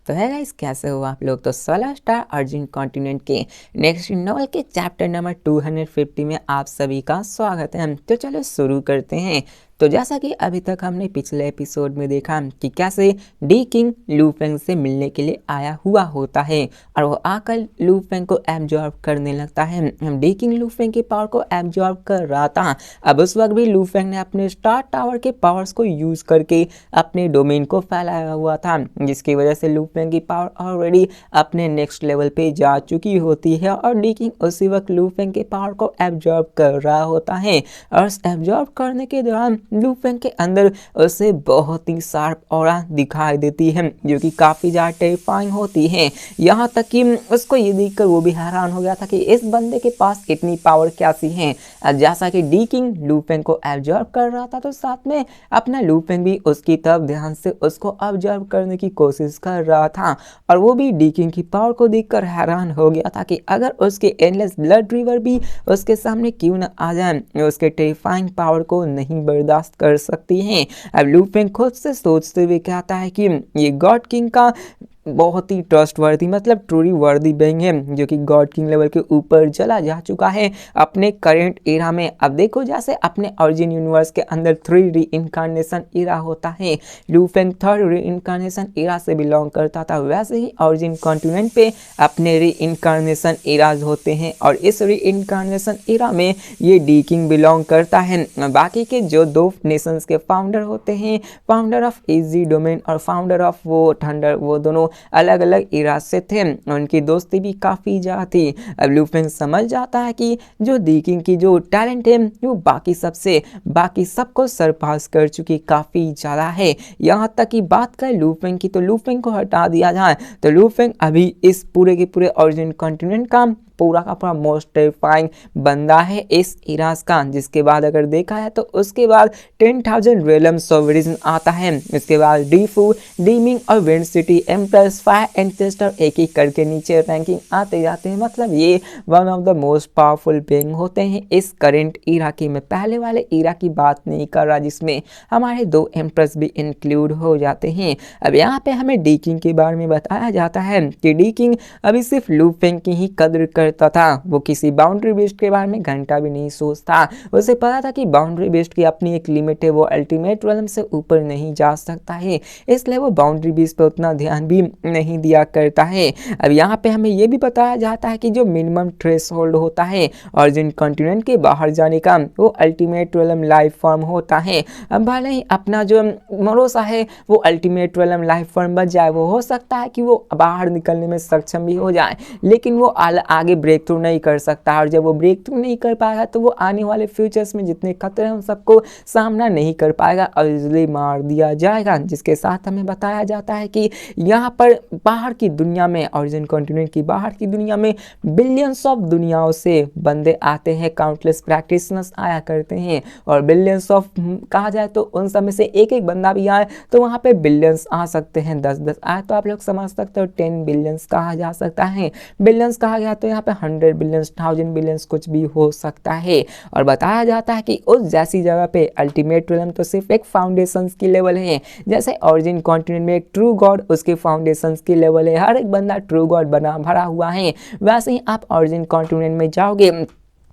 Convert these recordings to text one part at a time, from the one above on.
तो है गाइस, कैसे हो आप लोग। तो 16 स्टार अर्जुन कॉन्टिनेंट के नेक्स्ट नॉवल के चैप्टर नंबर 250 में आप सभी का स्वागत है। तो चलो शुरू करते हैं। तो जैसा कि अभी तक हमने पिछले एपिसोड में देखा कि कैसे डी किंग लू फेंग से मिलने के लिए आया हुआ होता है और वो आकर लू फेंग को एब्जॉर्ब करने लगता है। डी किंग लू फेंग की पावर को एब्जॉर्ब कर रहा था। अब उस वक्त भी लू फेंग ने अपने स्टार टावर के पावर्स को यूज करके अपने डोमेन को फैलाया हुआ था, जिसकी वजह से लू फेंग की पावर ऑलरेडी अपने नेक्स्ट लेवल पे जा चुकी होती है और डी किंग उसी वक्त लू फेंग के पावर को एब्जॉर्ब कर रहा होता है। और एब्जॉर्ब करने के दौरान लू फेंग के अंदर उसे बहुत ही शार्प ऑरा दिखाई देती है, जो कि काफ़ी ज़्यादा टेरिफाइंग होती है। यहाँ तक कि उसको ये देखकर वो भी हैरान हो गया था कि इस बंदे के पास इतनी पावर कैसी है। जैसा कि डी किंग लू फेंग को एब्जॉर्ब कर रहा था, तो साथ में अपना लू फेंग भी उसकी तरफ ध्यान से उसको ऑब्जर्व करने की कोशिश कर रहा था। और वो भी डी किंग की पावर को देखकर हैरान हो गया था कि अगर उसके एंडलेस ब्लड रिवर भी उसके सामने क्यों न आ जाए, उसके टेरिफाइंग पावर को नहीं बर्दाश्त कर सकती हैं। अब लू फेंग खुद से सोचते हुए कहता है कि ये गॉड किंग का बहुत ही ट्रस्टवर्दी मतलब ट्रूली वर्दी बेइंग है, जो कि गॉड किंग लेवल के ऊपर चला जा चुका है अपने करेंट एरा में। अब देखो, जैसे अपने ऑरिजिन यूनिवर्स के अंदर 3 री इनकारनेशन एरा होता है, लू फेंग 3rd री इनकारनेशन एरा से बिलोंग करता था, वैसे ही ऑरिजिन कॉन्टिनेंट पे अपने री इनकारनेशन एराज होते हैं और इस री इनकारनेशन एरा में ये डी किंग बिलोंग करता है। बाकी के जो 2 नेशंस के फाउंडर होते हैं, फाउंडर ऑफ इजी डोमेन और फाउंडर ऑफ वो थंडर, वो दोनों अलग अलग इराद से थे। उनकी दोस्ती भी काफ़ी ज़्यादा थी। अब लू फेंग समझ जाता है कि जो डी किंग की जो टैलेंट है वो बाकी सबको सरपास कर चुकी काफ़ी ज़्यादा है। यहाँ तक कि बात करें लू फेंग की, तो लू फेंग को हटा दिया जाए तो लू फेंग अभी इस पूरे के पूरे ओरिजिन कॉन्टिनेंट का पूरा का पूरा मोस्ट टेरिफाइंग बंदा है इस इराज का। जिसके बाद अगर देखा है तो उसके बाद 10,000 रेलम सोवरिजन आता है। इसके बाद डीफू, डीमिंग और wind city, empress, fire ancestor एक एक करके नीचे रैंकिंग आते जाते हैं। मतलब ये one of the most powerful being होते हैं इस करेंट इरा की। मैं पहले वाले इरा की बात नहीं कर रहा जिसमें हमारे 2 एम्प्रेस भी इंक्लूड हो जाते हैं। अब यहाँ पे हमें डी किंग के बारे में बताया जाता है कि डी किंग अभी सिर्फ लू फेंग की ही कदर करता था। वो किसी बाउंड्री बेस्ड के बारे में घंटा भी नहीं सोचता। उसे पता था कि बाउंड्री बेस्ड की अपनी एक लिमिट है, वो अल्टीमेट रेलम से ऊपर नहीं जा सकता है, इसलिए वो बाउंड्री बेस्ड पे उतना ध्यान भी नहीं दिया करता है। अब यहाँ पे हमें ये भी बताया जाता है कि जो मिनिमम थ्रेशोल्ड होता है ऑरिजिन कॉन्टिनेंट के बाहर जाने का, वो अल्टीमेट रेलम लाइफ फॉर्म होता है। अब भले ही अपना जो भरोसा है वो अल्टीमेट रेलम लाइफ फॉर्म बच जाए, वो हो सकता है कि वो बाहर निकलने में सक्षम भी हो जाए, लेकिन वो आगे ब्रेक थ्रू नहीं कर सकता। और जब वो ब्रेक थ्रू नहीं कर पाएगा तो वो आने वाले फ्यूचर्स में जितने खतरे हैं उन सबको सामना नहीं कर पाएगा और इजीली मार दिया जाएगा। जिसके साथ हमें बताया जाता है कि यहाँ पर बाहर की दुनिया में, ओरिजिन कॉन्टिनेंट की बाहर की दुनिया में बिलियंस ऑफ दुनियाओं से बंदे आते हैं, काउंटलेस प्रैक्टिशनर्स आया करते हैं। और बिलियंस ऑफ कहा जाए तो उन सब में से एक एक बंदा भी आए तो वहाँ पे बिलियंस आ सकते हैं। 10-10 आए तो आप लोग समझ सकते हो 10 बिलियंस कहा जा सकता है। बिलियंस कहा गया तो यहाँ पे 100 बिलियंस, 1000 बिलियंस कुछ भी हो सकता है। और बताया जाता है कि उस जैसी जगह पे अल्टीमेट रेलम तो सिर्फ एक फाउंडेशंस की लेवल है। जैसे ओरिजिन कॉन्टिनेंट में एक ट्रू गॉड उसके फाउंडेशंस की लेवल है, हर एक बंदा ट्रू गॉड बना भरा हुआ है, वैसे ही आप ओरिजिन कॉन्टिनेंट में जाओगे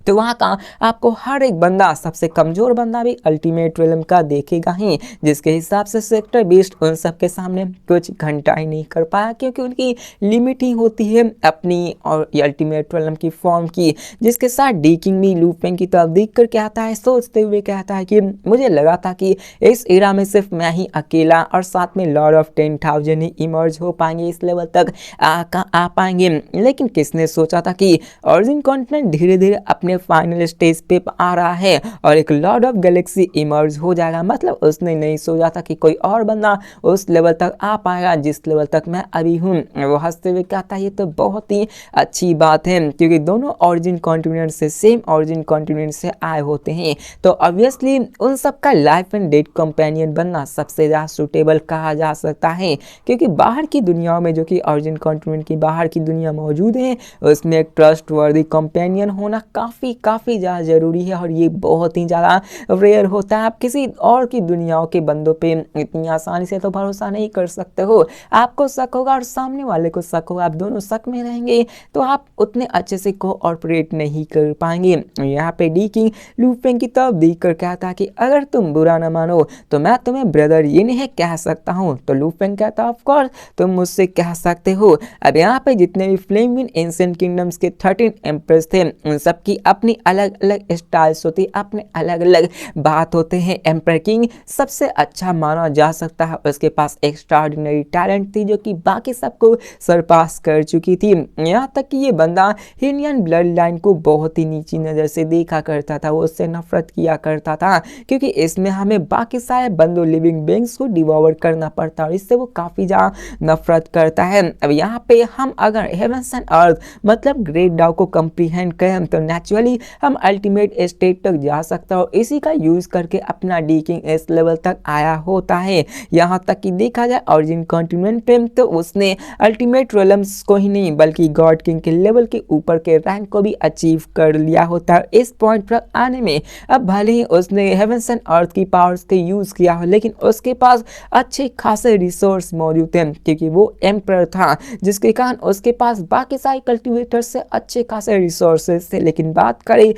तो वहाँ का आपको हर एक बंदा, सबसे कमज़ोर बंदा भी अल्टीमेट रेलम का देखेगा ही, जिसके हिसाब से सेक्टर बेस्ड उन सब के सामने कुछ घंटा ही नहीं कर पाया, क्योंकि उनकी लिमिट ही होती है अपनी और अल्टीमेट रेलम की फॉर्म की। जिसके साथ डी किंग भी लू फेंग की तरफ देख कर कहता है, सोचते हुए कहता है कि मुझे लगा था कि इस एरा में सिर्फ मैं ही अकेला और साथ में लॉर्ड ऑफ 10,000 ही इमर्ज हो पाएंगे, इस लेवल तक आ पाएंगे, लेकिन किसने सोचा था कि ओरिजिन कॉन्टिनेंट धीरे धीरे अपने फाइनल स्टेज पे आ रहा है और एक लॉर्ड ऑफ गैलेक्सी इमर्ज हो जाएगा। मतलब उसने नहीं सोचा था कि कोई और बंदा उस लेवल तक आ पाएगा जिस लेवल तक मैं अभी हूँ। वो हंसते हुए कहता है ये तो बहुत ही अच्छी बात है, क्योंकि दोनों ओरिजिन कॉन्टिनेंट से, सेम ओरिजिन कॉन्टिनेंट से आए होते हैं, तो ऑब्वियसली उन सब का लाइफ एंड डेथ कंपेनियन बनना सबसे ज़्यादा सुटेबल कहा जा सकता है। क्योंकि बाहर की दुनियाओं में, जो कि ओरिजिन कॉन्टिनेंट की बाहर की दुनिया मौजूद है, उसमें एक ट्रस्ट वर्दी कंपेनियन होना काफ़ी काफ़ी ज़्यादा ज़रूरी है और ये बहुत ही ज़्यादा रेयर होता है। आप किसी और की दुनियाओं के बंदों पे इतनी आसानी से तो भरोसा नहीं कर सकते हो। आपको शक होगा और सामने वाले को शक होगा, आप दोनों शक में रहेंगे तो आप उतने अच्छे से कोऑपरेट नहीं कर पाएंगे। यहाँ पे डी किंग लू फेंग की तरफ देख कर कहता है कि अगर तुम बुरा न मानो तो मैं तुम्हें ब्रदर ये नहीं कह सकता हूँ। तो लू फेंग कहता ऑफ कोर्स तुम मुझसे कह सकते हो। अब यहाँ पे जितने भी फ्लेमिंग एंशिएंट किंगडम्स के 13 एम्प्रेस थे उन सबकी अपनी अलग अलग स्टाइल्स होती, अपने अलग अलग बात होते हैं। एम्पर किंग सबसे अच्छा माना जा सकता है, उसके पास एक्स्ट्राऑर्डिनरी टैलेंट थी जो कि बाकी सबको सरपास कर चुकी थी। यहाँ तक कि ये बंदा हिनियन ब्लड लाइन को बहुत ही नीची नज़र से देखा करता था, वो उससे नफरत किया करता था क्योंकि इसमें हमें बाकी सारे बंदों लिविंग बीइंग्स को डिवोर करना पड़ता है और इससे वो काफ़ी ज़्यादा नफरत करता है। अब यहाँ पे हम अगर हेवंस एंड अर्थ मतलब ग्रेट डाउ को कंप्रीहेंड करें तो नेचुरली हम अल्टीमेट स्टेट तक जा सकते हैं और इसी का यूज करके अपना डी किंग इस लेवल तक आया होता है। यहाँ तक कि देखा जाए ऑरिजिन कॉन्टिनेंट पे तो उसने अल्टीमेट रेलम्स को ही नहीं बल्कि गॉड किंग के लेवल के ऊपर के रैंक को भी अचीव कर लिया होता है। इस पॉइंट पर आने में अब भले ही उसने हेवंस एंड अर्थ की पावर्स के यूज किया हो लेकिन उसके पास अच्छे खासे रिसोर्स मौजूद थे क्योंकि वो एम्परर था, जिसके कारण उसके पास बाकी सारे कल्टिवेटर्स से अच्छे खासे रिसोर्सेस थे। लेकिन बात करें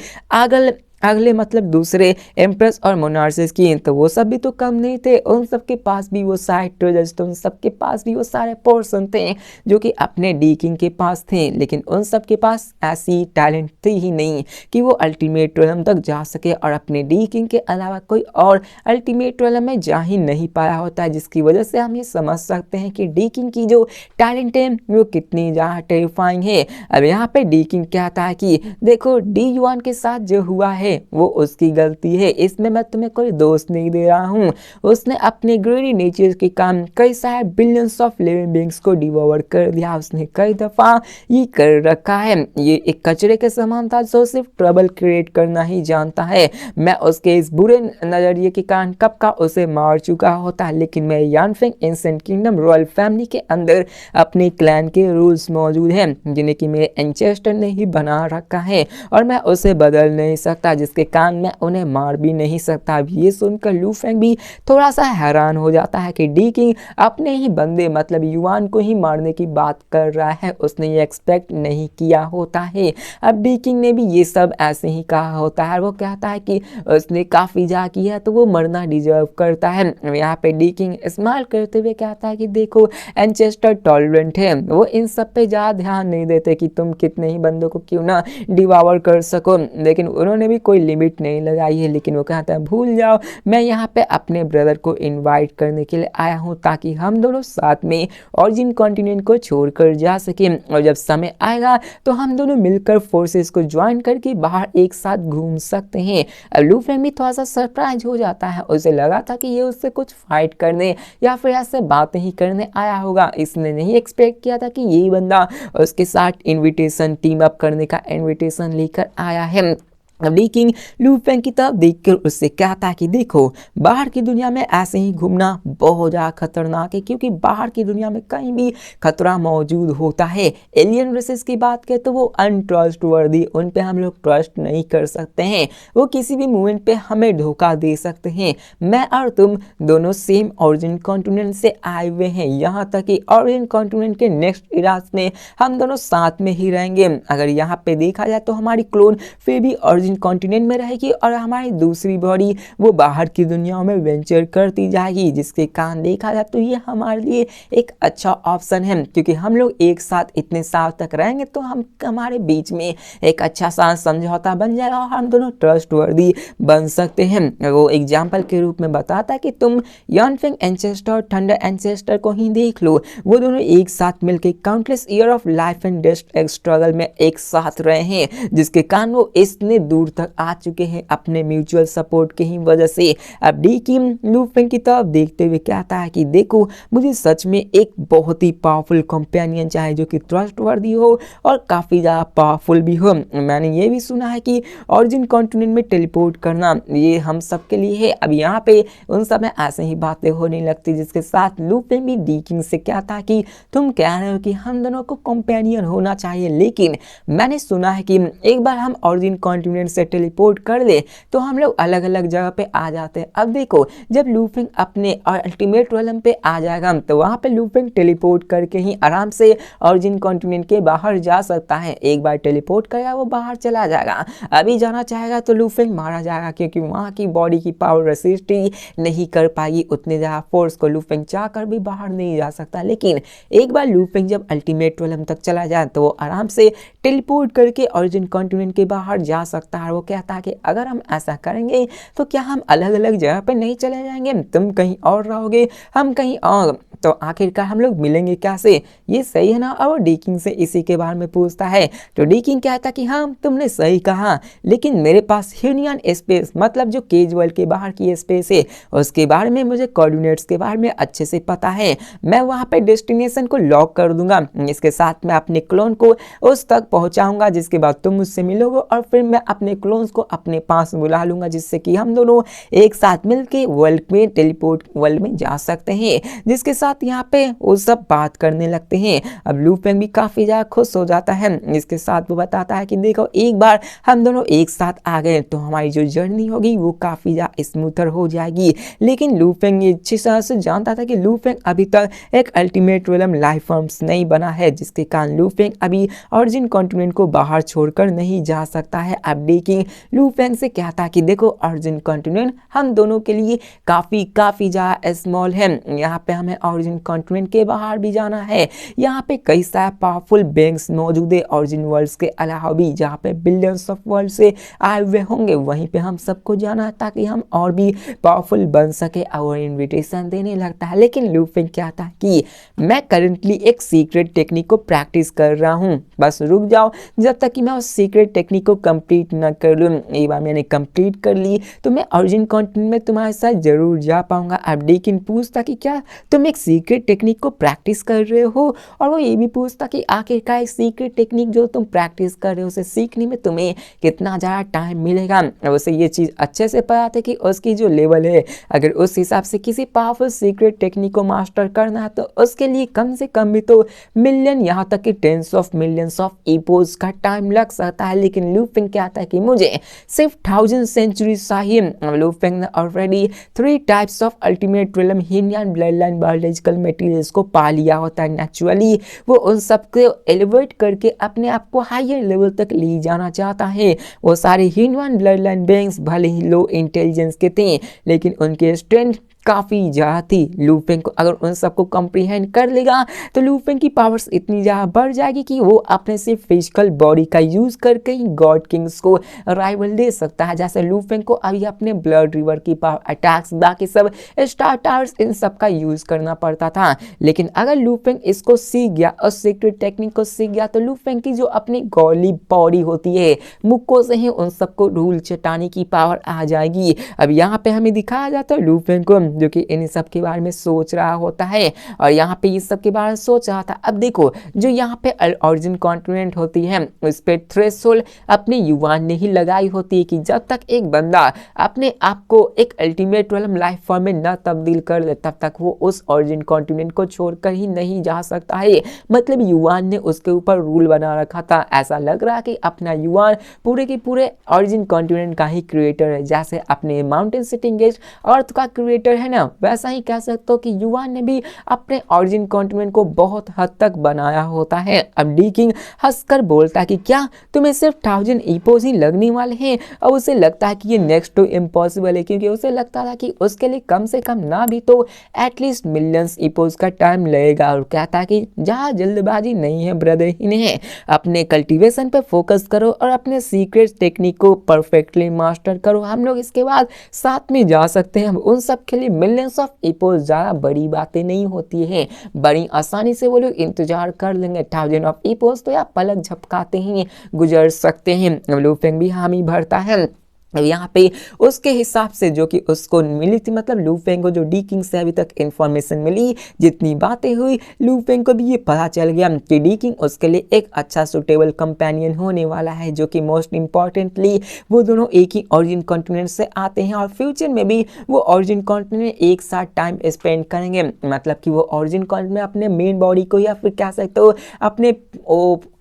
अगले मतलब दूसरे एम्प्रेस और मोनार्सेस की तो वो सब भी तो कम नहीं थे, उन सब के पास भी वो सारे ट्रेजर्स थे, उन सब के पास भी वो सारे पोर्शन थे जो कि अपने डी किंग के पास थे। लेकिन उन सब के पास ऐसी टैलेंट थी ही नहीं कि वो अल्टीमेट रेलम तक जा सके और अपने डी किंग के अलावा कोई और अल्टीमेट रेलम में जा ही नहीं पाया होता है, जिसकी वजह से हम ये समझ सकते हैं कि डी किंग की जो टैलेंट है वो कितनी ज़्यादा टेरिफाइंग है। अब यहाँ पे डी किंग कहता है कि देखो डी युआन के साथ जो हुआ है वो उसकी गलती है, इसमें मैं तुम्हें कोई दोष नहीं दे रहा हूँ। उसने अपने ग्रेडी नेचर के काम कई सारे बिलियंस ऑफ लिविंग बीइंग्स को डिवोर कर दिया, उसने कई दफा ये कर रखा है। ये एक कचरे के समान था जो सिर्फ ट्रबल क्रिएट करना ही जानता है। मैं उसके इस बुरे नजरिए के कारण कब का उसे मार चुका होता, लेकिन मैं यानफेंग एंशिएंट किंगडम रॉयल फैमिली के अंदर अपने क्लैन के रूल्स मौजूद हैं जिन्हें कि मेरे एंचेस्टर ने ही बना रखा है और मैं उसे बदल नहीं सकता, जिसके कारण मैं उन्हें मार भी नहीं सकता। ये सुनकर लू फेंग भी थोड़ा सा हैरान हो जाता है कि डी किंग अपने ही बंदे मतलब युआन को ही मारने की बात कर रहा है, उसने ये एक्सपेक्ट नहीं किया होता है। अब डी किंग ने भी ये सब ऐसे ही कहा होता है, वो कहता है कि उसने काफ़ी जा किया है तो वो मरना डिजर्व करता है। यहाँ पे डी किंग स्माइल करते हुए कहता है कि देखो एंचेस्टर टॉलरेंट है, वो इन सब पे ज़्यादा ध्यान नहीं देते कि तुम कितने ही बंदों को क्यों ना डिवावर कर सको, लेकिन उन्होंने भी कोई लिमिट नहीं लगाई है। लेकिन वो कहता है भूल जाओ, मैं यहाँ पे अपने ब्रदर को इनवाइट करने के लिए आया हूँ ताकि हम दोनों साथ में ऑरिजिन कॉन्टिनेंट को छोड़कर जा सकें और जब समय आएगा तो हम दोनों मिलकर फोर्सेस को ज्वाइन करके बाहर एक साथ घूम सकते हैं। अब लू फेंग भी थोड़ा सा सरप्राइज हो जाता है, उसे लगा था कि ये उससे कुछ फाइट करने या फिर ऐसे बातें ही करने आया होगा, इसने नहीं एक्सपेक्ट किया था कि यही बंदा उसके साथ इनविटेशन टीम अप करने का इनविटेशन लेकर आया है। अब डी किंग लू फेंग की तरफ देखकर उससे कहता है कि देखो बाहर की दुनिया में ऐसे ही घूमना बहुत ज़्यादा खतरनाक है क्योंकि बाहर की दुनिया में कहीं भी खतरा मौजूद होता है। एलियन रेसेस की बात करें तो वो अनट्रस्टवर्दी, उन पे हम लोग ट्रस्ट नहीं कर सकते हैं, वो किसी भी मोमेंट पे हमें धोखा दे सकते हैं। मैं और तुम दोनों सेम ऑरिजिन कॉन्टिनेंट से आए हुए हैं, यहाँ तक कि ऑरिजिन कॉन्टिनेंट के नेक्स्ट इराज में हम दोनों साथ में ही रहेंगे। अगर यहाँ पे देखा जाए तो हमारी क्लोन फिर भी कॉन्टिनेंट में रहेगी और हमारी दूसरी बॉडी वो बाहर की दुनियाओं में वेंचर करती जाएगी, जिसके कारण देखा जाए तो ये हमारे लिए एक अच्छा ऑप्शन है क्योंकि हम लोग एक साथ इतने साल तक रहेंगे तो हमारे बीच में एक अच्छा सा समझौता बन जाएगा और हम दोनों ट्रस्टवर्दी बन सकते हैं। वो एग्जाम्पल के रूप में बताता है कि तुम यानफेंग एंसेस्टर और थंडर एंसेस्टर को ही देख लो, वो दोनों एक साथ मिलकर countless year of life and death struggle में एक साथ रहे हैं, जिसके कारण वो इसने दूर तक आ चुके हैं अपने म्यूचुअल सपोर्ट के ही वजह से। अब डी किम लू फेंग की तरफ देखते हुए कहता है कि देखो, मुझे सच में एक बहुत ही पावरफुल कंपेनियन चाहिए जो कि ट्रस्टवर्दी हो और काफ़ी ज़्यादा पावरफुल भी हो। मैंने ये भी सुना है कि ऑरिजिन कॉन्टिनेंट में टेलीपोर्ट करना ये हम सब के लिए है। अब यहाँ पे उन सब में ऐसे ही बातें होने लगती, जिसके साथ लू फेंग भी डी किंग से कहता कि तुम कह रहे हो कि हम दोनों को कंपेनियन होना चाहिए, लेकिन मैंने सुना है कि एक बार हम ऑरिजिन कॉन्टिनेंट से टेलीपोर्ट कर ले तो हम लोग अलग अलग जगह पे आ जाते हैं। अब देखो, जब लू फेंग अपने अल्टीमेट रेलम पे आ जाएगा तो वहाँ पे लू फेंग टेलीपोर्ट करके ही आराम से ऑरिजिन कॉन्टिनेंट के बाहर जा सकता है। एक बार टेलीपोर्ट करेगा वो बाहर चला जाएगा, अभी जाना चाहेगा तो लू फेंग मारा जाएगा, क्योंकि वहाँ की बॉडी की पावर रेसिस्ट ही नहीं कर पाएगी उतने ज़्यादा फोर्स को। लू फेंग चाह कर भी बाहर नहीं जा सकता, लेकिन एक बार लू फेंग जब अल्टीमेट रेलम तक चला जाए तो वो आराम से टेलीपोर्ट करके ऑरिजिन कॉन्टिनेंट के बाहर जा सकता है। वो कहता है कि अगर हम ऐसा करेंगे तो क्या हम अलग अलग जगह पर नहीं चले जाएंगे, तुम कहीं और रहोगे हम कहीं और, तो आखिरकार हम लोग मिलेंगे कैसे, ये सही है ना। और वो डी किंग से इसी के बारे में पूछता है तो डी किंग कहता कि हाँ तुमने सही कहा, लेकिन मेरे पास ह्यूनियन स्पेस मतलब जो केज वर्ल्ड के बाहर की स्पेस है उसके बारे में मुझे कोऑर्डिनेट्स के बारे में अच्छे से पता है। मैं वहाँ पे डेस्टिनेशन को लॉक कर दूंगा, इसके साथ मैं अपने क्लोन को उस तक पहुँचाऊंगा, जिसके बाद तुम मुझसे मिलोगे और फिर मैं अपने क्लोन्स को अपने पास बुला लूंगा, जिससे कि हम दोनों एक साथ मिलके वर्ल्ड में टेलीपोर्ट वर्ल्ड में जा सकते हैं। जिसके साथ यहाँ पे वो सब बात करने लगते हैं। अब लू फेंग भी काफी ज्यादा खुश हो जाता है। इसके साथ वो बताता है कि देखो, एक बार हम दोनों एक साथ आ गए तो हमारी जो जर्नी होगी वो काफी ज्यादा स्मूथर हो जाएगी। लेकिन लू फेंग ये अच्छी तरह से जानता था कि लू फेंग अभी तक एक अल्टीमेट रेलम लाइफ फॉर्म्स नहीं बना है, जिसके कारण लू फेंग अभी ऑरिजिन कॉन्टिनेंट को बाहर छोड़कर नहीं जा सकता है। अब डी किंग लू फेंग से कहता कि देखो, ऑरिजिन कॉन्टिनेंट हम दोनों के लिए काफी ज्यादा स्मॉल है, यहाँ पे हमें ऑरिजिन कॉन्टिनेंट के बाहर भी जाना है। यहाँ पे कई सारे पावरफुल बेंग्स मौजूद है ऑरिजिन वर्ल्ड्स के अलावा भी, जहाँ पे बिलियंस ऑफ वर्ल्ड से आए हुए होंगे, वहीं पे हम सबको जाना है ताकि हम और भी पावरफुल बन सके। और इनविटेशन देने लगता है, लेकिन लू फेंग कहता है कि मैं करंटली एक सीक्रेट टेक्निक को प्रैक्टिस कर रहा हूँ, बस रुक जाओ जब तक कि मैं उस सीक्रेट टेक्निक को कंप्लीट ना कर लूँ। एक बार मैंने कंप्लीट कर ली तो मैं ऑरिजिन कॉन्टिनेंट में तुम्हारे साथ जरूर जा पाऊंगा। अब डी किंग पूछता कि क्या तुम एक सीक्रेट टेक्निक को प्रैक्टिस कर रहे हो, और वो ये भी पूछता कि आखिरकार एक सीक्रेट टेक्निक जो तुम प्रैक्टिस कर रहे हो उसे सीखने में तुम्हें कितना ज़्यादा टाइम मिलेगा। उसे ये चीज़ अच्छे से पता है कि उसकी जो लेवल है, अगर उस हिसाब से किसी पावरफुल सीक्रेट टेक्निक को मास्टर करना है तो उसके लिए कम से कम भी तो मिलियन, यहाँ तक कि टेंस ऑफ मिलियंस ऑफ ईपोज का टाइम लग सकता है। लेकिन लू फेंग कहता है कि मुझे सिर्फ 1000 सेंचुरी चाहिए। लू फेंग ने already 3 types of ultimate realm Hunyuan bloodline biological materials को पा लिया होता है। नेचुरली वो उन सबको एलिवेट करके अपने आप को हायर लेवल तक ले जाना चाहता है। वो सारे ह्यूमन ब्लड लाइन बेंग्स भले ही लो इंटेलिजेंस के थे, लेकिन उनके स्ट्रेंथ काफ़ी ज़्यादा थी। लू फेंग को अगर उन सबको कंप्रीहेंड कर लेगा तो लू फेंग की पावर्स इतनी ज़्यादा बढ़ जाएगी कि वो अपने सिर्फ फिजिकल बॉडी का यूज़ करके ही गॉड किंग्स को राइवल दे सकता है। जैसे लू फेंग को अभी अपने ब्लड रिवर की पावर, अटैक्स, बाकी सब स्टार टावर्स, इन सब का यूज़ करना पड़ता था। लेकिन अगर लू फेंग इसको सीख गया और सीक्रेट टेक्निक को सीख गया तो लू फेंग की जो अपनी गॉली बॉडी होती है, मुक्कों से ही उन सबको धूल चटाने की पावर आ जाएगी। अब यहाँ पे हमें दिखाया जाता है लू फेंग को जो कि इन सब के बारे में सोच रहा होता है, और यहाँ पे इस सब के बारे में सोच रहा था। अब देखो, जो यहाँ पे ऑरिजिन कॉन्टिनेंट होती है उस पे थ्रेशोल्ड अपने युवान ने ही लगाई होती है कि जब तक एक बंदा अपने आप को एक अल्टीमेट रेलम लाइफ फॉर्म में न तब्दील कर ले तब तक वो उस ऑरिजिन कॉन्टिनेंट को छोड़कर ही नहीं जा सकता है। मतलब युवान ने उसके ऊपर रूल बना रखा था। ऐसा लग रहा कि अपना युवान पूरे के पूरे ऑरिजिन कॉन्टिनेंट का ही क्रिएटर है। जैसे अपने माउंटेन सिटिंग गेस्ट अर्थ का क्रिएटर है ना, वैसा ही कह सकते हो कि युवान ने भी अपने ऑरिजिन कॉन्टिनेंट को बहुत हद तक बनाया होता है। अब डी किंग हंसकर बोलता है कि क्या तुम्हें सिर्फ 1000 ईपोज ही लगने वाले हैं, और उसे लगता है कि ये नेक्स्ट टू इम्पॉसिबल है, क्योंकि उसे लगता था कि उसके लिए कम से कम ना भी तो एटलीस्ट मिलियंस ईपोज का टाइम लगेगा। और कहता है कि जहाँ जल्दबाजी नहीं है ब्रदर, इन्हें अपने कल्टीवेशन पे फोकस करो और अपने सीक्रेट टेक्निक को परफेक्टली मास्टर करो, हम लोग इसके बाद साथ में जा सकते हैं। उन सब के लिए लिए मिलियंस ऑफ इपोज ज़्यादा बड़ी बातें नहीं होती हैं, बड़ी आसानी से वो लोग इंतजार कर लेंगे। 1000 ऑफ इपोज तो या पलक झपकाते ही गुजर सकते हैं। लू फेंग भी हामी भरता है। यहाँ पे उसके हिसाब से जो कि उसको मिली थी, मतलब लू फेंग को जो डी किंग से अभी तक इंफॉर्मेशन मिली, जितनी बातें हुई, लू फेंग को भी ये पता चल गया कि डी किंग उसके लिए एक अच्छा सुटेबल कंपेनियन होने वाला है, जो कि मोस्ट इंपॉर्टेंटली वो दोनों एक ही ओरिजिन कॉन्टिनेंट से आते हैं और फ्यूचर में भी वो ओरिजिन कॉन्टिनेंट एक साथ टाइम स्पेंड करेंगे। मतलब कि वो ओरिजिन कॉन्टिनेंट में अपने मेन बॉडी को या फिर कह सकते हो अपने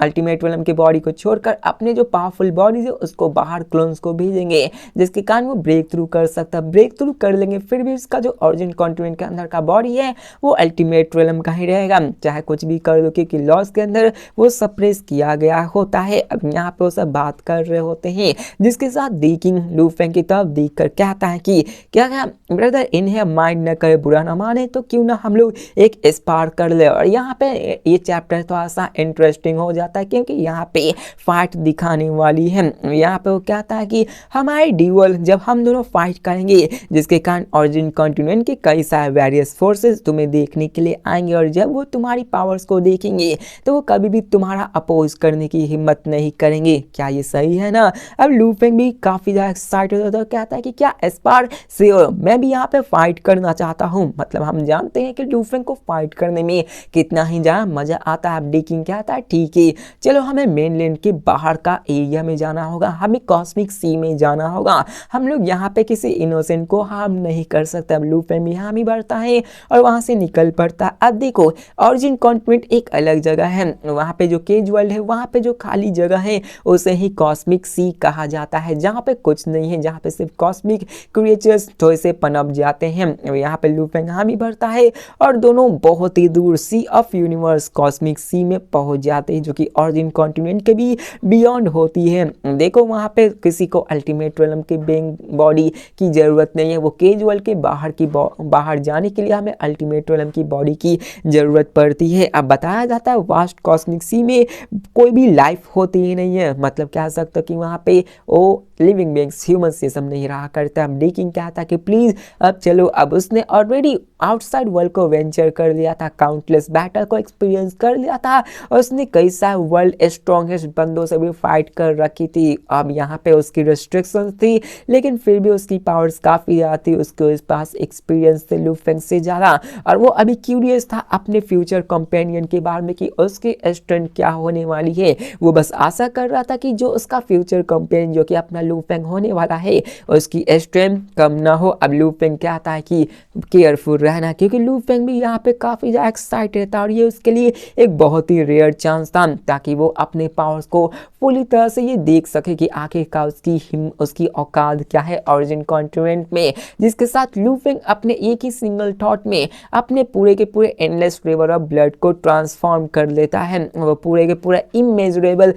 अल्टीमेट विलन की बॉडी को छोड़कर अपने जो पावरफुल बॉडीज है उसको बाहर क्लोन्स को भेजेंगे, जिसके कारण वो ब्रेक थ्रू कर सकता है। ब्रेक थ्रू कर लेंगे फिर भी उसका जो ओरिजिन कॉन्टिनेंट के अंदर का बॉडी है वो अल्टीमेट रियलम का ही रहेगा, चाहे कुछ भी कर दो, क्योंकि लॉस के अंदर वो सप्रेस किया गया होता है। अब यहाँ पे वो सब बात कर रहे होते हैं, जिसके साथ डी किंग लू फेंग की तरफ देख कर कहता है कि क्या ब्रदर इन्हें माइंड न करे, बुरा ना माने, तो क्यों ना हम लोग एक स्पार कर ले। और यहाँ पे ये चैप्टर थोड़ा सा इंटरेस्टिंग हो जाता है, क्योंकि यहाँ पे फाइट दिखाने वाली है। यहाँ पे वो कहता है कि हमारे ड्यूअल जब हम दोनों फाइट करेंगे, जिसके कारण ओरिजिन कॉन्टिनेंट के कई सारे वेरियस फोर्सेस तुम्हें देखने के लिए आएंगे, और जब वो तुम्हारी पावर्स को देखेंगे तो वो कभी भी तुम्हारा अपोज करने की हिम्मत नहीं करेंगे। क्या ये सही है ना? अब लू फेंग भी काफी ज्यादा एक्साइटेड होता है, कहता है कि क्या एस्पार श्योर, मैं भी यहाँ पे फाइट करना चाहता हूँ। मतलब हम जानते हैं कि लू फेंग को फाइट करने में कितना ही ज्यादा मजा आता है। अब डी किंग कहता है ठीक है, चलो हमें मेनलैंड के बाहर का एरिया में जाना होगा, हमें कॉस्मिक सी में जाना होगा, हम लोग यहाँ पे किसी इनोसेंट को हार्म नहीं कर सकते। अब लू फेंग भी हामी भरता है और वहां से निकल पड़ता है। अब देखो ओरिजिन कॉन्टिनेंट एक अलग जगह है, वहाँ पे जो केज वर्ल्ड है, वहाँ पे जो खाली जगह है उसे ही कॉस्मिक सी कहा जाता है, जहाँ पे कुछ नहीं है, जहाँ पे सिर्फ कॉस्मिक क्रिएचर्स थोड़े से पनप जाते हैं। यहाँ पे लू फेंग हामी भरता है और दोनों बहुत ही दूर सी ऑफ यूनिवर्स कॉस्मिक सी में पहुंच जाते हैं, जो कि ओरिजिन कॉन्टिनेंट के भी बियॉन्ड होती है। देखो वहाँ पे किसी को अल्टीमेट रियलम के बेंग बॉडी की जरूरत नहीं है, वो केज वर्ल्ड के बाहर जाने के लिए हमें अल्टीमेट रियलम की बॉडी की जरूरत पड़ती है। अब बताया जाता है वास्ट कॉस्मिक सी में कोई भी लाइफ होती ही नहीं है, मतलब कह सकते कि वहाँ पे वो लिविंग बीइंग्स ह्यूमंस ये सब नहीं रहा करता। अब डी किंग कहता कि प्लीज अब चलो। अब उसने ऑलरेडी आउटसाइड वर्ल्ड को वेंचर कर लिया था, काउंटलेस बैटल को एक्सपीरियंस कर लिया था, और उसने कई सारे वर्ल्ड स्ट्रॉन्गेस्ट बंदों से भी फाइट कर रखी थी। अब यहाँ पे उसकी रेस्ट्रिक्शंस थी, लेकिन फिर भी उसकी पावर्स काफी ज़्यादा थी, उसके पास एक्सपीरियंस थे लू फेंग से ज़्यादा, और वो अभी क्यूरियस था अपने फ्यूचर कंपेनियन के बारे में कि उसकी स्ट्रेंथ क्या होने वाली है। वो बस आशा कर रहा था कि जो उसका फ्यूचर कंपेनियन जो कि अपना लू फेंग होने वाला है उसकी स्ट्रेंथ कम ना हो। अब लू फेंग कहता है कि केयरफुल रहना, क्योंकि लू फेंग भी यहाँ पे काफी ज्यादा एक्साइटेड था और ये उसके लिए एक बहुत ही रेयर चांस था, ताकि वो अपने पावर्स को पूरी तरह से ये देख सके कि आखिरकार उसकी औकात क्या है ओरिजिन कॉन्टिनेंट में। जिसके साथ लू फेंग अपने एक ही सिंगल थॉट में अपने पूरे के पूरे एंडलेस रिवर ऑफ ब्लड को ट्रांसफॉर्म कर लेता है। वो पूरे के पूरे इमेजरेबल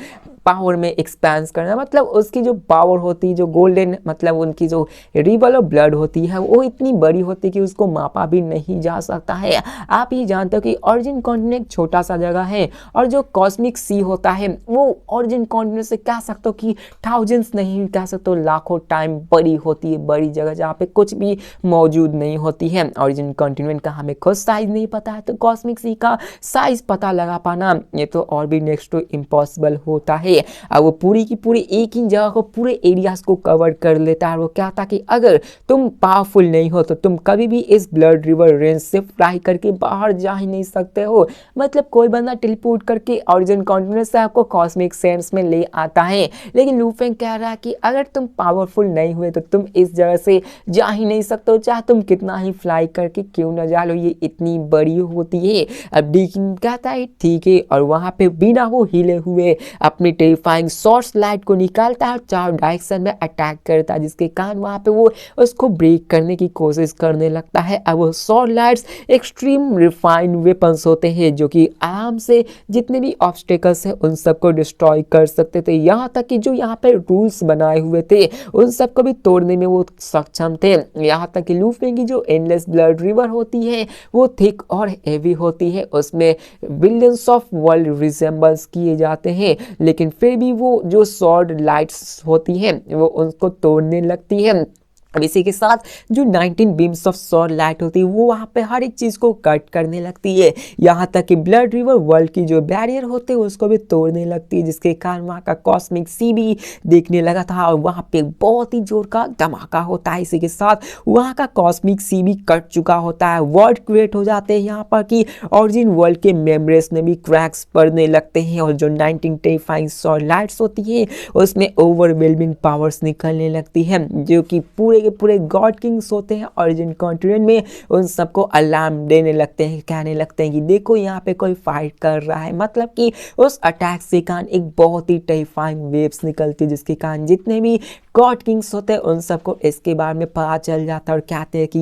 पावर में एक्सपेंस करना, मतलब उसकी जो पावर होती है, जो गोल्डन मतलब उनकी जो रिवर ऑफ ब्लड होती है वो इतनी बड़ी होती है कि उसको मापा भी नहीं जा सकता है। आप ये जानते हो कि ओरिजिन कॉन्टिनेंट छोटा सा जगह है, और जो कॉस्मिक सी होता है वो ओरिजिन कॉन्टिनेंट से कह सकते हो कि थाउजेंड्स नहीं कह सकते हो लाखों टाइम बड़ी होती है, बड़ी जगह जहाँ पे कुछ भी मौजूद नहीं होती है। ओरिजिन कॉन्टिनेंट का हमें खुद साइज नहीं पता है, तो कॉस्मिक सी का साइज पता लगा पाना ये तो और भी नेक्स्ट टू इम्पॉसिबल होता है। अब वो पूरी की पूरी एक ही जगह को पूरे एरियाज को कवर कर लेता है। वो क्या था कि अगर तुम पावरफुल नहीं हो तो तुम कभी भी इस ब्लड रिवर रेंज से फ्लाई करके बाहर जा ही नहीं सकते हो। मतलब कोई बंदा टेलीपोर्ट करके ओरिजिन कॉन्टिनेंट से आपको कॉस्मिक सेंस में ले आता है, लेकिन लू फेंग कह रहा है कि अगर तुम पावरफुल नहीं हुए तो तुम इस जगह से जा ही नहीं सकते हो, चाहे तुम कितना ही फ्लाई करके क्यों ना जा लो, ये इतनी बड़ी होती है। अब डी किंग कहता है ठीक है, और वहां पे बिना वो हिले हुए अपनी टेरिफाइंग सॉर्स लाइट को निकालता है और चार डायरेक्शन में अटैक करता है, जिसके कारण वहां पे वो उसको ब्रेक करने की कोशिश करने लगता है। अब वो sword lights extreme refined weapons होते हैं जो कि आराम से जितने भी ऑब्स्टेकल्स हैं उन सबको डिस्ट्रॉय कर सकते थे, यहाँ तक कि जो यहाँ पे रूल्स बनाए हुए थे उन सबको भी तोड़ने में वो सक्षम थे। यहाँ तक कि लू फेंग की जो एंडलेस ब्लड रिवर होती है वो थिक और हेवी होती है, उसमें बिलियंस ऑफ वर्ल्ड रिजेंबल्स किए जाते हैं, लेकिन फिर भी वो जो सॉर्ड लाइट्स होती हैं वो उनको तोड़ने लगती है। अब इसी के साथ जो 19 बीम्स ऑफ सौर लाइट होती है वो वहाँ पे हर एक चीज़ को कट करने लगती है, यहाँ तक कि ब्लड रिवर वर्ल्ड की जो बैरियर होते हैं उसको भी तोड़ने लगती है, जिसके कारण वहाँ का कॉस्मिक सी भी देखने लगा था और वहाँ पे बहुत ही जोर का धमाका होता है। इसी के साथ वहाँ का कॉस्मिक सी भी कट चुका होता है, वर्ल्ड क्रिएट हो जाते हैं यहाँ पर कि ऑरिजिन वर्ल्ड के मेम्ब्रेन्स में भी क्रैक्स पड़ने लगते हैं और जो 19 टेरिफाइंग सौर लाइट्स होती है उसमें ओवरवेलमिंग पावर्स निकलने लगती है, जो कि पूरे के पूरे गॉड किंग्स होते हैं ऑरिजिन कॉन्टिनेंट में उन सबको अलार्म देने लगते हैं, कहने लगते हैं कि देखो यहाँ पे कोई फाइट कर रहा है। मतलब कि उस अटैक से कारण एक बहुत ही टेरिफाइंग वेव्स निकलती है, जिसके कारण जितने भी गॉड किंग्स होते हैं उन सबको इसके बारे में पता चल जाता है और कहते हैं कि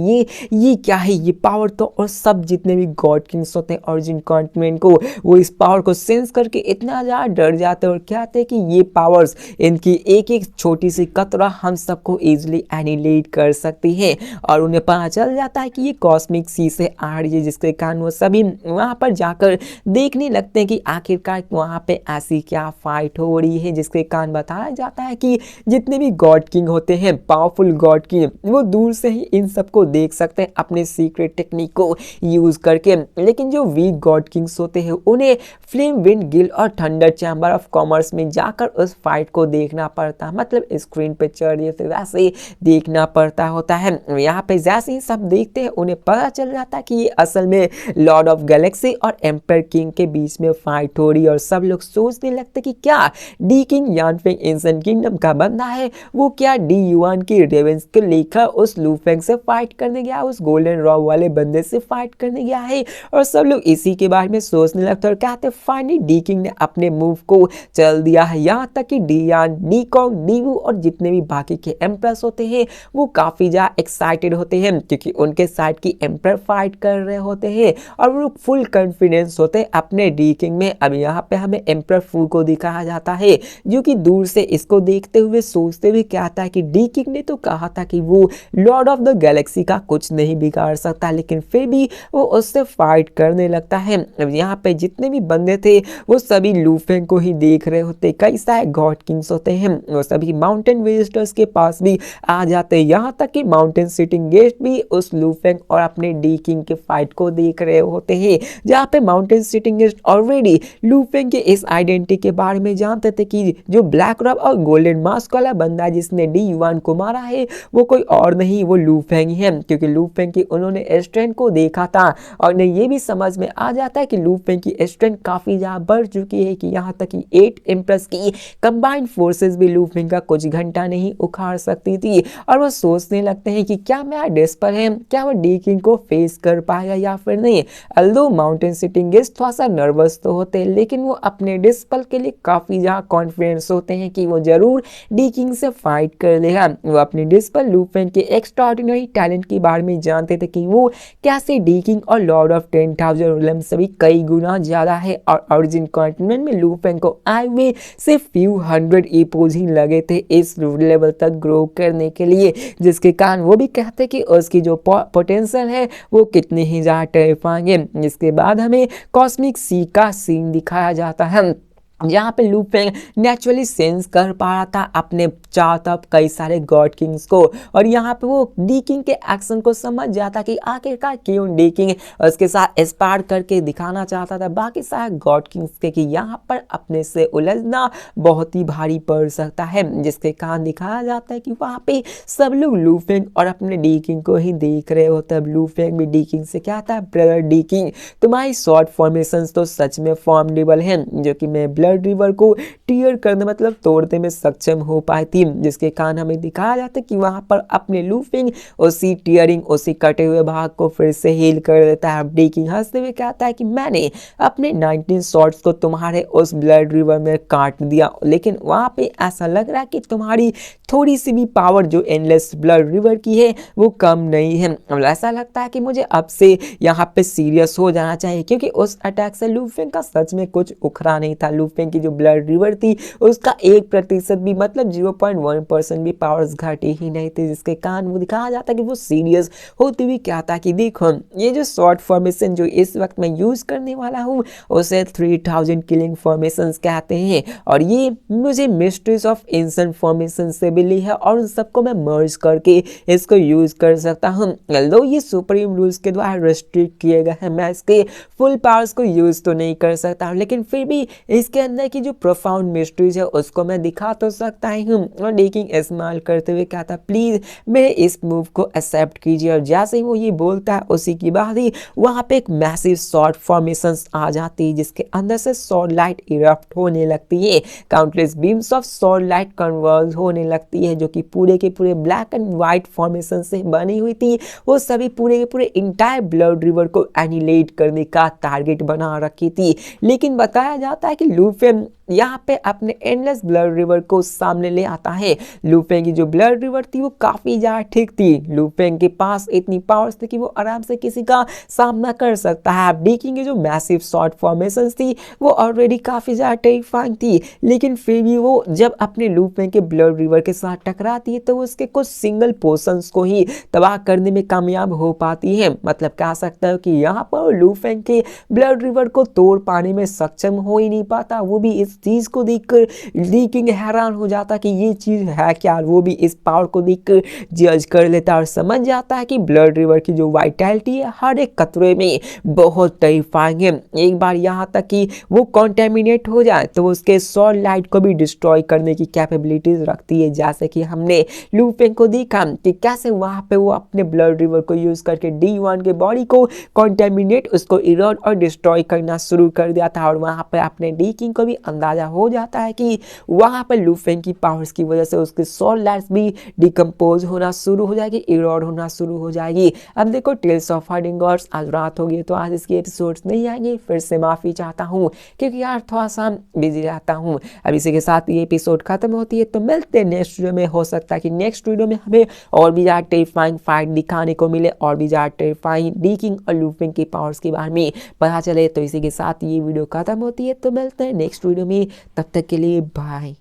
ये क्या है, ये पावर तो। और सब जितने भी गॉड किंग्स होते हैं ऑरिजिन कॉन्टिनेंट को वो इस पावर को सेंस करके इतना ज़्यादा डर जाते हैं और कहते हैं कि ये पावर्स, इनकी एक एक छोटी सी कतरा हम सबको ईजिली एनिलेट कर सकती है। और उन्हें पता चल जाता है कि ये कॉस्मिक सी से आ रही है, जिसके कारण वो सभी वहाँ पर जाकर देखने लगते हैं कि आखिरकार वहाँ पे ऐसी क्या फाइट हो रही है, जिसके कारण बताया जाता है कि जितने भी गॉड किंग होते हैं पावरफुल गॉड किंग वो दूर से ही इन सबको देख सकते हैं अपने सीक्रेट टेक्निक को यूज करके, लेकिन जो वीक गॉड किंग्स होते हैं उन्हें फ्लेम विंड गिल्ड और थंडर चैम्बर ऑफ कॉमर्स में जाकर उस फाइट को देखना पड़ता है। मतलब स्क्रीन पे चल रही है वैसे ही देखना पड़ता होता है। यहाँ पे जैसे ही सब देखते हैं उन्हें पता चल जाता है कि ये असल में लॉर्ड ऑफ गैलेक्सी और एम्पायर किंग के बीच में फाइट हो रही है और सब लोग सोचने लगते कि क्या डी किंग यानफेंग एंशिएंट किंगडम का बंदा है, वो क्या डी युआन की रेवेंस को लेकर उस लूफेंग से फाइट करने गया, उस गोल्डन रॉ वाले बंदे से फाइट करने गया है। और सब लोग इसी के बारे में सोचने लगते और कहते फाइनली डी किंग ने अपने मूव को चल दिया है। यहाँ तक कि डी यान, डी कॉन्ग, डी वू और जितने भी बाकी के एम्प्रेस होते हैं वो काफी ज्यादा एक्साइटेड होते हैं, क्योंकि उनके साइड की एम्पर फाइट कर रहे होते हैं और वो फुल कॉन्फिडेंस होते हैं अपने डी किंग में। अब यहाँ पे हमें एम्पर फू को दिखाया जाता है, जो कि दूर से इसको देखते हुए सोचते हुए कहता है कि डी किंग ने तो कहा था कि वो लॉर्ड ऑफ द गैलेक्सी का कुछ नहीं बिगाड़ सकता, लेकिन फिर भी वो उससे फाइट करने लगता है। अब यहाँ पे जितने भी बंदे थे वो सभी लूफेंग को ही देख रहे होते, कई सारे गॉड किंग्स होते हैं, वो सभी माउंटेन विजिटर्स के पास भी आ जाते हैं। यहाँ तक कि माउंटेन सिटिंग गेस्ट भी उस लूफेंग और अपने डी किंग के फाइट को देख रहे होते हैं, जहाँ पे माउंटेन सिटिंग गेस्ट ऑलरेडी लूफेंग के इस आइडेंटिटी के बारे में जानते थे कि जो ब्लैक रॉब और गोल्डन मास्क वाला बंदा जिसने डी युआन को मारा है वो कोई और नहीं, वो लूफेंग ही है, क्योंकि लूफेंग की उन्होंने स्ट्रेंथ को देखा था और उन्हें ये भी समझ में आ जाता है कि लूफेंग की स्ट्रेंथ काफी ज्यादा बढ़ चुकी है कि यहाँ तक कि 8 एम्प्रेस की कंबाइंड फोर्सेस भी लूफेंग का कुछ घंटा नहीं उखाड़ सकती थी। और वो सोचने लगते हैं कि क्या मैं डिस्पर है, क्या वो डी किंग को फेस कर पाएगा या फिर नहीं। अल्दो माउंटेन सिटिंग गेस्ट थोड़ा सा नर्वस तो होते हैं, लेकिन वो अपने डिस्पल के लिए काफी ज्यादा कॉन्फिडेंस होते हैं कि वो जरूर डी किंग से फाइट कर लेगा। वो अपने डिस्पल लूफेंग के एक्स्ट्राऑर्डिनरी टैलेंट के बारे में जानते थे कि वो कैसे डी किंग और लॉर्ड ऑफ 10,000 रिलम से भी कई गुना ज्यादा है। और ओरिजिन कॉन्टिनेंट में लूफेंग को आए हुए सिर्फ फ्यू हंड्रेड एपोज ही लगे थे इस लेवल तक ग्रो करने के लिए, जिसके कारण वो भी कहते कि उसकी जो पोटेंशियल है वो कितनी ही ज्यादा टेरिफाइंग है। इसके बाद हमें कॉस्मिक सी का सीन दिखाया जाता है, जहाँ पे लूफेंग नेचुरली सेंस कर पा रहा था अपने चारों तरफ कई सारे गॉड किंग्स को, और यहाँ पे वो डी किंग के एक्शन को समझ जाता कि आखिरकार क्यों डी किंग उसके साथ एस्पायर करके दिखाना चाहता था बाकी सारे गॉड किंग्स के कि यहाँ पर अपने से उलझना बहुत ही भारी पड़ सकता है, जिसके कारण दिखाया जाता है कि वहाँ पे सब लोग लूफेंग और अपने डी किंग को ही देख रहे होते हैं। लूफेंग भी डी किंग से कहता है ब्रदर डी किंग, तुम्हारी शॉर्ट फॉर्मेशंस तो सच में फॉर्मिडेबल हैं, जो कि मैं ब्लड रिवर को टीयर करने मतलब तोड़ने में सक्षम हो पाई थी, जिसके कारण हमें दिखाया जाता है कि वहां पर अपने लूफिंग उसी टीयरिंग उसी कटे हुए भाग को फिर से हील कर देता है। डी किंग हंसते हुए कहता है कि मैंने अपने 19 शॉट्स को तुम्हारे उस ब्लड रिवर में काट दिया, लेकिन वहां पे ऐसा लग रहा है कि तुम्हारी थोड़ी सी भी पावर जो एंडलेस ब्लड रिवर की है वो कम नहीं है। ऐसा लगता है कि मुझे अब से यहाँ पे सीरियस हो जाना चाहिए, क्योंकि उस अटैक से लूफिंग का सच में कुछ उखड़ा नहीं था। लूफिंग लूफेंग की जो ब्लड रिवर थी उसका 1% भी मतलब 0.1% भी पावर्स घटे ही नहीं थे, जिसके कारण वो दिखाया जाता कि वो सीरियस होती हुई क्या था कि देखो ये जो शॉर्ट फॉर्मेशन जो इस वक्त मैं यूज करने वाला हूँ उसे 3000 किलिंग फॉर्मेशन कहते हैं, और ये मुझे मिस्ट्रीज ऑफ एंशिएंट फॉर्मेशन से मिली है और उन सबको मैं मर्ज करके इसको यूज कर सकता हूँ। लो ये सुप्रीम रूल्स के द्वारा रेस्ट्रिक्ट किए गए हैं, मैं इसके फुल पावर्स को यूज तो नहीं कर सकता, लेकिन फिर भी इसके अंदर की जो प्रोफाउंड मिस्ट्रीज है उसको मैं दिखा तो सकता ही हूँ। और डेकिंग इस्तेमाल करते हुए क्या था, प्लीज मेरे इस मूव को एक्सेप्ट कीजिए। और जैसे ही वो ये बोलता है उसी की बाद ही वहां पे एक मैसिव शॉर्ट फॉर्मेशंस आ जाती है, जिसके अंदर से सॉर्ड लाइट इरप्ट होने लगती है। Countless beams of sword light converge होने लगती है, जो कि पूरे के पूरे ब्लैक एंड व्हाइट फॉर्मेशन से बनी हुई थी। वो सभी पूरे के पूरे इंटायर ब्लड रिवर को एनिलेट करने का टारगेट बना रखी थी। लेकिन बताया जाता है कि लूफेन यहाँ पे अपने एंडलेस ब्लड रिवर को सामने ले आता है। लूफेंग की जो ब्लड रिवर थी वो काफी ज्यादा ठीक थी, लूफेंग के पास इतनी पावर्स थी कि वो आराम से किसी का सामना कर सकता है। आप देखेंगे जो मैसिव शॉर्ट फॉर्मेशंस थी वो ऑलरेडी काफी ज्यादा टेरिफाइंग थी, लेकिन फिर भी वो जब अपने लूफेंग के ब्लड रिवर के साथ टकराती है तो वो उसके कुछ सिंगल पोर्शंस को ही तबाह करने में कामयाब हो पाती है। मतलब कह सकता है कि यहाँ पर लूफेंग के ब्लड रिवर को तोड़ पाने में सक्षम हो ही नहीं पाता। वो भी इस चीज को देखकर लीकिंग हैरान हो जाता कि ये चीज है क्या, वो भी इस पावर को देखकर जज कर लेता और समझ जाता है कि ब्लड रिवर की जो वाइटैलिटी है हर एक कतरे में बहुत टेरिफाइंग है। एक बार यहाँ तक कि वो कॉन्टेमिनेट हो जाए तो उसके सॉल लाइट को भी डिस्ट्रॉय करने की कैपेबिलिटीज रखती है, जैसे कि हमने लूफेंग को देखा कि कैसे वहां पे वो अपने ब्लड रिवर को यूज करके D1 के बॉडी को कॉन्टेमिनेट उसको इरोड और डिस्ट्रॉय करना शुरू कर दिया था। और वहां पे अपने डी किंग को भी अंदाजा हो जाता है कि वहां पर लूफेंग की पावर्स की वजह से उसके सोल लाइट्स भी डिकम्पोज होना शुरू हो जाएगी, इरोड होना शुरू हो जाएगी। अब देखो टेल्स ऑफ हाइडिंग गॉड्स आज रात हो गई तो आज इसकी एपिसोड्स नहीं आएंगे, फिर से माफी चाहता हूँ क्योंकि यार थोड़ा सा बिजी रहता हूँ। अब इसी के साथ ये एपिसोड खत्म होती है, तो मिलते हैं नेक्स्ट वीडियो में। हो सकता है कि नेक्स्ट वीडियो में हमें और भी ज्यादा टेरिफाइंग फाइट दिखाने को मिले, और भी ज्यादा टेरिफाइंग डी किंग और लूफेंग की पावर्स के बारे में पता चले। तो इसी के साथ ये वीडियो खत्म होती है, तो मिलते हैं नेक्स्ट वीडियो में, तब तक के लिए बाय।